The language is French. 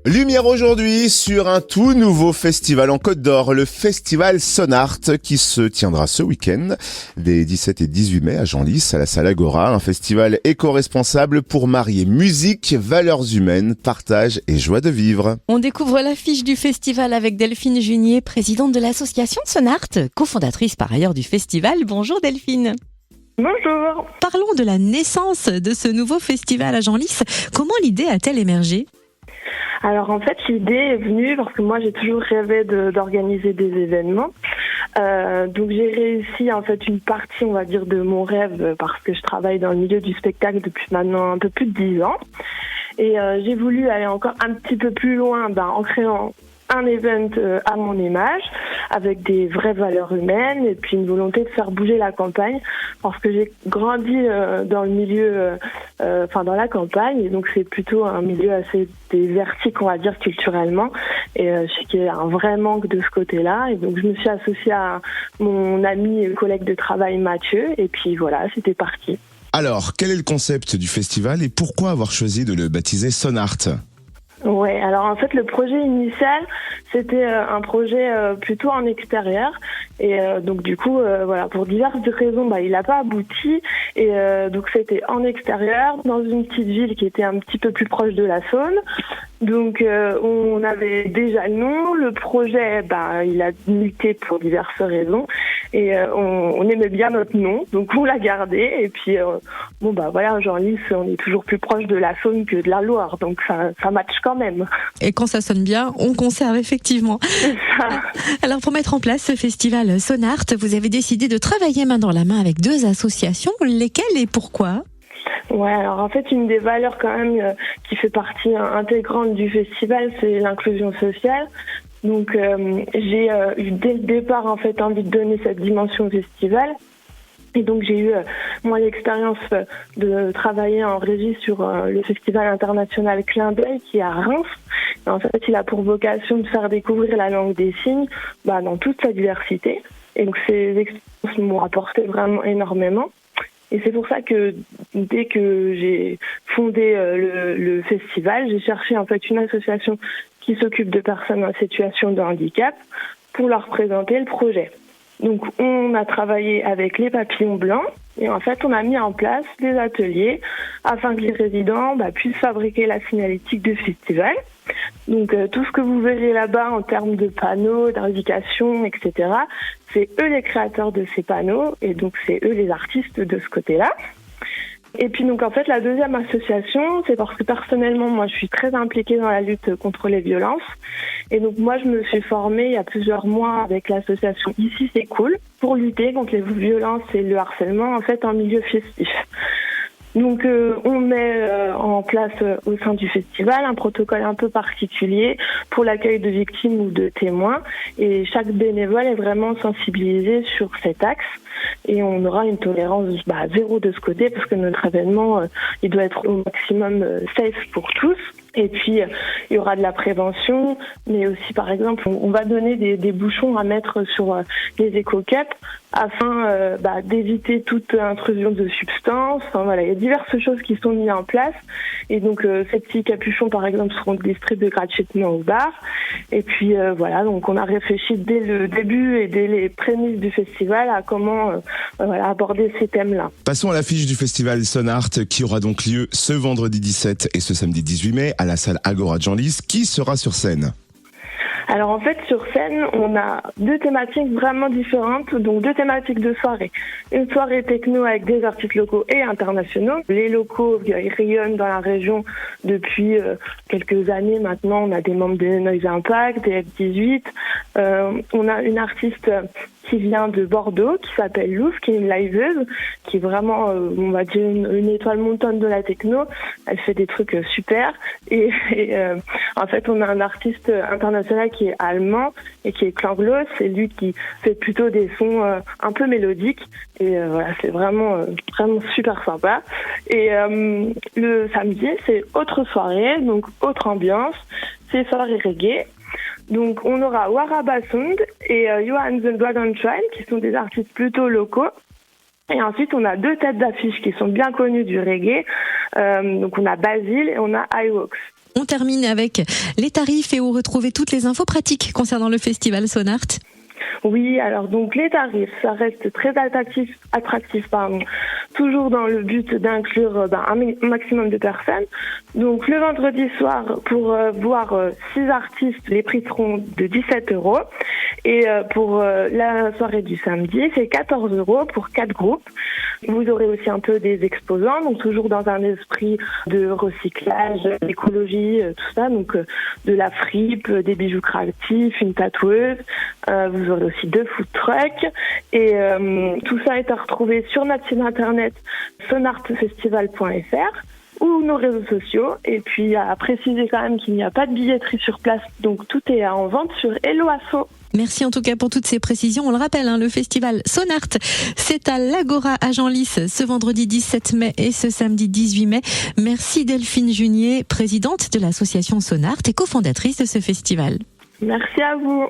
Lumière aujourd'hui sur un tout nouveau festival en Côte d'Or, le festival Sonart, qui se tiendra ce week-end des 17 et 18 mai à Genlis, à la salle Agora. Un festival éco-responsable pour marier musique, valeurs humaines, partage et joie de vivre. On découvre l'affiche du festival avec Delphine Junier, présidente de l'association Sonart, cofondatrice par ailleurs du festival. Bonjour Delphine. Bonjour. Parlons de la naissance de ce nouveau festival à Genlis. Comment l'idée a-t-elle émergé ? Alors en fait, l'idée est venue parce que moi j'ai toujours rêvé d'organiser des événements. Donc j'ai réussi en fait une partie, on va dire, de mon rêve parce que je travaille dans le milieu du spectacle depuis maintenant un peu plus de 10 ans. Et j'ai voulu aller encore un petit peu plus loin en créant un event à mon image, avec des vraies valeurs humaines et puis une volonté de faire bouger la campagne, parce que j'ai grandi dans le milieu, dans la campagne, et donc c'est plutôt un milieu assez désertique, on va dire, culturellement, et je sais qu'il y a un vrai manque de ce côté-là, et donc je me suis associée à mon ami et collègue de travail Mathieu, et puis voilà, c'était parti. Alors, quel est le concept du festival et pourquoi avoir choisi de le baptiser Sonart ? Ouais, alors en fait le projet initial c'était un projet plutôt en extérieur et donc du coup voilà, pour diverses raisons il n'a pas abouti et donc c'était en extérieur dans une petite ville qui était un petit peu plus proche de la Saône. Donc on avait déjà le nom, le projet il a muté pour diverses raisons et on aimait bien notre nom, donc on l'a gardé et puis voilà, Genlis, on est toujours plus proche de la Saône que de la Loire, donc ça match quand même. Et quand ça sonne bien, on conserve effectivement. Alors pour mettre en place ce festival Sonart, vous avez décidé de travailler main dans la main avec 2 associations, lesquelles et pourquoi ? Ouais, alors en fait, une des valeurs quand même qui fait partie intégrante du festival, c'est l'inclusion sociale. Donc j'ai eu dès le départ en fait envie de donner cette dimension au festival. Et donc j'ai eu moi l'expérience de travailler en régie sur le festival international Clin d'œil qui est à Reims. Et en fait, il a pour vocation de faire découvrir la langue des signes dans toute sa diversité. Et donc ces expériences m'ont apporté vraiment énormément. Et c'est pour ça que dès que j'ai fondé le festival, j'ai cherché en fait une association qui s'occupe de personnes en situation de handicap pour leur présenter le projet. Donc on a travaillé avec les papillons blancs et en fait on a mis en place des ateliers afin que les résidents puissent fabriquer la signalétique du festival. Donc tout ce que vous verrez là-bas en termes de panneaux, d'indications, etc., c'est eux les créateurs de ces panneaux et donc c'est eux les artistes de ce côté-là. Et puis donc en fait la deuxième association, c'est parce que personnellement moi je suis très impliquée dans la lutte contre les violences et donc moi je me suis formée il y a plusieurs mois avec l'association Ici c'est cool pour lutter contre les violences et le harcèlement en fait en milieu festif. Donc on met en place au sein du festival un protocole un peu particulier pour l'accueil de victimes ou de témoins et chaque bénévole est vraiment sensibilisé sur cet axe et on aura une tolérance zéro de ce côté parce que notre événement il doit être au maximum safe pour tous. Et puis, il y aura de la prévention, mais aussi, par exemple, on va donner des bouchons à mettre sur les éco-cups afin d'éviter toute intrusion de substances. Enfin, voilà, il y a diverses choses qui sont mises en place. Et donc, ces petits capuchons, par exemple, seront distribués gratuitement au bar. Et puis, donc on a réfléchi dès le début et dès les prémices du festival à comment aborder ces thèmes-là. Passons à l'affiche du festival Sonart qui aura donc lieu ce vendredi 17 et ce samedi 18 mai à la salle Agora de Genlis. Qui sera sur scène ? Alors en fait sur scène on a 2 thématiques vraiment différentes, donc 2 thématiques de soirée. Une soirée techno avec des artistes locaux et internationaux. Les locaux ils rayonnent dans la région depuis quelques années maintenant. On a des membres de Noise Impact, des F18. On a une artiste qui vient de Bordeaux, qui s'appelle Louf, qui est une liveuse, qui est vraiment, on va dire, une étoile montante de la techno. Elle fait des trucs super. Et en fait, on a un artiste international qui est allemand et qui est Klanglos. C'est lui qui fait plutôt des sons un peu mélodiques. Et c'est vraiment super sympa. Et le samedi, c'est autre soirée, donc autre ambiance. C'est soirée reggae. Donc on aura Waraba Sound et Johan the Dragon Trial qui sont des artistes plutôt locaux. Et ensuite on a 2 têtes d'affiche qui sont bien connues du reggae. Donc on a Basile et on a iWalks. On termine avec les tarifs et où retrouver toutes les infos pratiques concernant le festival Sonart. Oui, alors donc les tarifs, ça reste très attractif, toujours dans le but d'inclure un maximum de personnes. Donc le vendredi soir, pour voir 6 artistes, les prix seront de 17 €. Et pour la soirée du samedi, c'est 14 € pour 4 groupes. Vous aurez aussi un peu des exposants, donc toujours dans un esprit de recyclage, d'écologie, tout ça. Donc de la fripe, des bijoux créatifs, une tatoueuse. Vous aurez aussi 2 food trucks. Et tout ça est à retrouver sur notre site internet sonartfestival.fr ou nos réseaux sociaux. Et puis à préciser quand même qu'il n'y a pas de billetterie sur place, donc tout est en vente sur Hello Asso. Merci en tout cas pour toutes ces précisions. On le rappelle, le festival Sonart, c'est à l'Agora à Genlis ce vendredi 17 mai et ce samedi 18 mai. Merci Delphine Junier, présidente de l'association Sonart et cofondatrice de ce festival. Merci à vous.